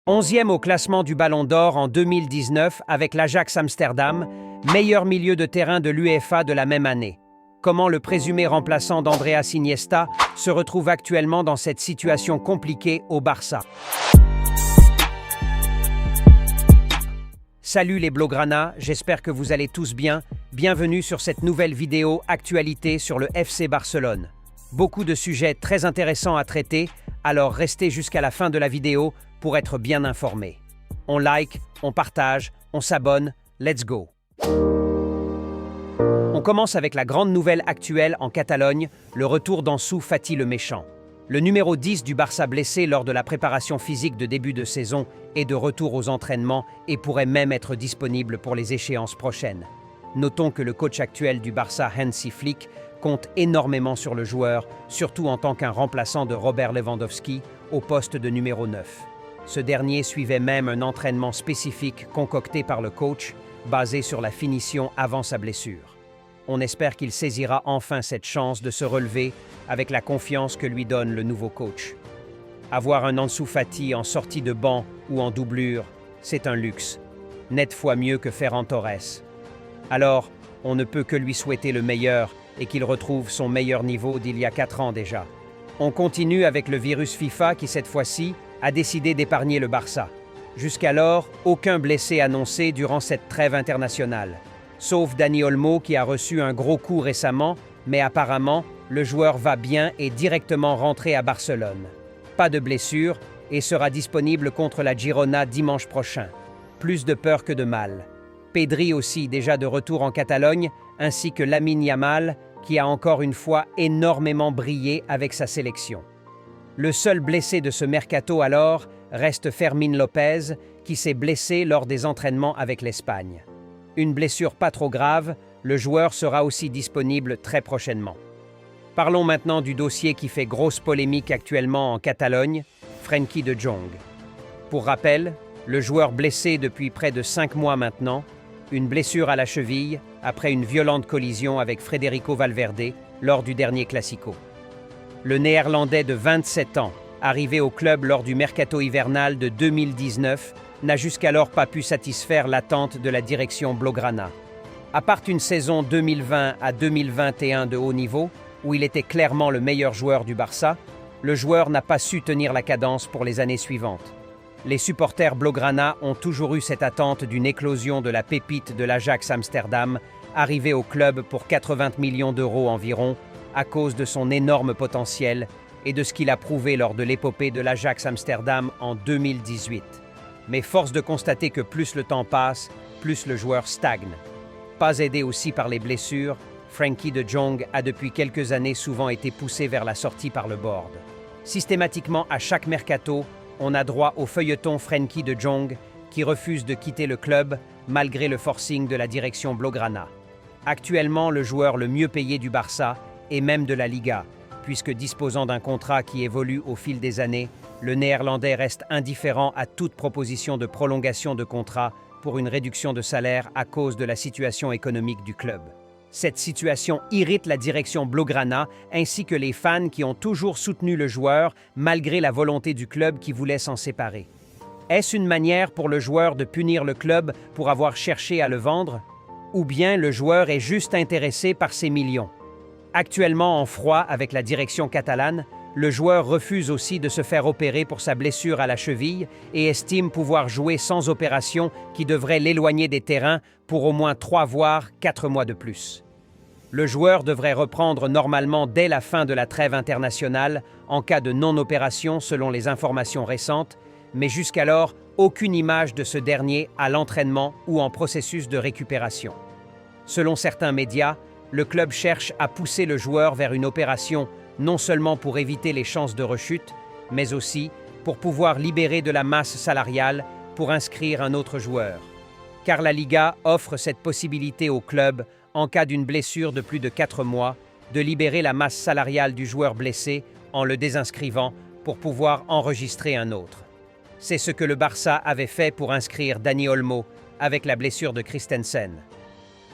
11e au classement du Ballon d'Or en 2019 avec l'Ajax Amsterdam, meilleur milieu de terrain de l'UEFA de la même année. Comment le présumé remplaçant d'Andreas Iniesta se retrouve actuellement dans cette situation compliquée au Barça. Salut les Blaugrana, j'espère que vous allez tous bien. Bienvenue sur cette nouvelle vidéo actualité sur le FC Barcelone. Beaucoup de sujets très intéressants à traiter, alors restez jusqu'à la fin de la vidéo pour être bien informé. On like, on partage, on s'abonne, let's go! On commence avec la grande nouvelle actuelle en Catalogne, le retour d'Ansu Fati le méchant. Le numéro 10 du Barça blessé lors de la préparation physique de début de saison est de retour aux entraînements et pourrait même être disponible pour les échéances prochaines. Notons que le coach actuel du Barça, Hansi Flick, compte énormément sur le joueur, surtout en tant qu'un remplaçant de Robert Lewandowski au poste de numéro 9. Ce dernier suivait même un entraînement spécifique concocté par le coach, basé sur la finition avant sa blessure. On espère qu'il saisira enfin cette chance de se relever avec la confiance que lui donne le nouveau coach. Avoir un Ansu Fati en sortie de banc ou en doublure, c'est un luxe, net fois mieux que Ferran Torres. Alors, on ne peut que lui souhaiter le meilleur et qu'il retrouve son meilleur niveau d'il y a 4 ans déjà. On continue avec le virus FIFA qui, cette fois-ci, a décidé d'épargner le Barça. Jusqu'alors, aucun blessé annoncé durant cette trêve internationale. Sauf Dani Olmo qui a reçu un gros coup récemment, mais apparemment, le joueur va bien et directement rentré à Barcelone. Pas de blessure et sera disponible contre la Girona dimanche prochain. Plus de peur que de mal. Pedri aussi déjà de retour en Catalogne, ainsi que Lamine Yamal, qui a encore une fois énormément brillé avec sa sélection. Le seul blessé de ce mercato alors reste Fermín López, qui s'est blessé lors des entraînements avec l'Espagne. Une blessure pas trop grave, le joueur sera aussi disponible très prochainement. Parlons maintenant du dossier qui fait grosse polémique actuellement en Catalogne, Frenkie de Jong. Pour rappel, le joueur blessé depuis près de 5 mois maintenant, une blessure à la cheville après une violente collision avec Federico Valverde lors du dernier Classico. Le Néerlandais de 27 ans, arrivé au club lors du mercato hivernal de 2019, n'a jusqu'alors pas pu satisfaire l'attente de la direction Blaugrana. À part une saison 2020 à 2021 de haut niveau, où il était clairement le meilleur joueur du Barça, le joueur n'a pas su tenir la cadence pour les années suivantes. Les supporters Blaugrana ont toujours eu cette attente d'une éclosion de la pépite de l'Ajax Amsterdam, arrivé au club pour 80 millions d'euros environ, à cause de son énorme potentiel et de ce qu'il a prouvé lors de l'épopée de l'Ajax Amsterdam en 2018. Mais force de constater que plus le temps passe, plus le joueur stagne. Pas aidé aussi par les blessures, Frenkie de Jong a depuis quelques années souvent été poussé vers la sortie par le board. Systématiquement à chaque mercato, on a droit au feuilleton Frenkie de Jong qui refuse de quitter le club malgré le forcing de la direction Blaugrana. Actuellement le joueur le mieux payé du Barça et même de la Liga, puisque disposant d'un contrat qui évolue au fil des années, le Néerlandais reste indifférent à toute proposition de prolongation de contrat pour une réduction de salaire à cause de la situation économique du club. Cette situation irrite la direction Blaugrana ainsi que les fans qui ont toujours soutenu le joueur malgré la volonté du club qui voulait s'en séparer. Est-ce une manière pour le joueur de punir le club pour avoir cherché à le vendre? Ou bien le joueur est juste intéressé par ses millions? Actuellement en froid avec la direction catalane, le joueur refuse aussi de se faire opérer pour sa blessure à la cheville et estime pouvoir jouer sans opération qui devrait l'éloigner des terrains pour au moins 3 voire 4 mois de plus. Le joueur devrait reprendre normalement dès la fin de la trêve internationale en cas de non-opération selon les informations récentes, mais jusqu'alors, aucune image de ce dernier à l'entraînement ou en processus de récupération. Selon certains médias, le club cherche à pousser le joueur vers une opération non seulement pour éviter les chances de rechute, mais aussi pour pouvoir libérer de la masse salariale pour inscrire un autre joueur. Car la Liga offre cette possibilité au club, en cas d'une blessure de plus de 4 mois, de libérer la masse salariale du joueur blessé en le désinscrivant pour pouvoir enregistrer un autre. C'est ce que le Barça avait fait pour inscrire Dani Olmo avec la blessure de Christensen.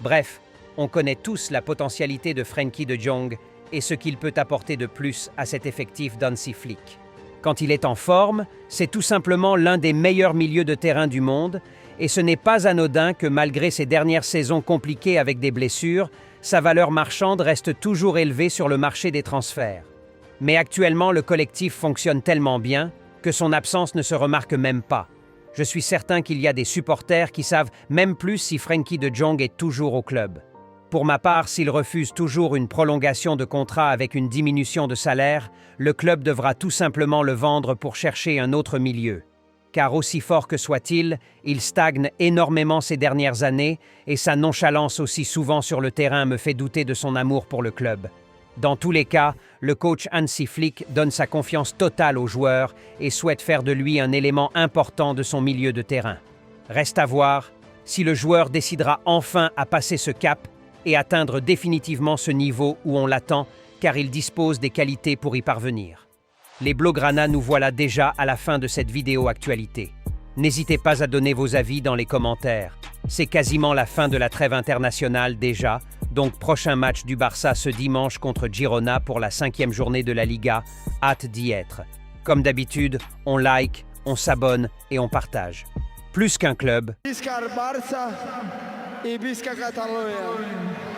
Bref, on connaît tous la potentialité de Frenkie de Jong et ce qu'il peut apporter de plus à cet effectif d'Hansi Flick. Quand il est en forme, c'est tout simplement l'un des meilleurs milieux de terrain du monde, et ce n'est pas anodin que malgré ses dernières saisons compliquées avec des blessures, sa valeur marchande reste toujours élevée sur le marché des transferts. Mais actuellement, le collectif fonctionne tellement bien que son absence ne se remarque même pas. Je suis certain qu'il y a des supporters qui savent même plus si Frenkie de Jong est toujours au club. Pour ma part, s'il refuse toujours une prolongation de contrat avec une diminution de salaire, le club devra tout simplement le vendre pour chercher un autre milieu. Car aussi fort que soit-il, il stagne énormément ces dernières années et sa nonchalance aussi souvent sur le terrain me fait douter de son amour pour le club. Dans tous les cas, le coach Hansi Flick donne sa confiance totale au joueur et souhaite faire de lui un élément important de son milieu de terrain. Reste à voir si le joueur décidera enfin à passer ce cap et atteindre définitivement ce niveau où on l'attend, car il dispose des qualités pour y parvenir. Les Blaugrana, nous voilà déjà à la fin de cette vidéo actualité. N'hésitez pas à donner vos avis dans les commentaires. C'est quasiment la fin de la trêve internationale déjà, donc prochain match du Barça ce dimanche contre Girona pour la 5e journée de la Liga, hâte d'y être. Comme d'habitude, on like, on s'abonne et on partage. Plus qu'un club. Visca Barça et Visca Catalonia.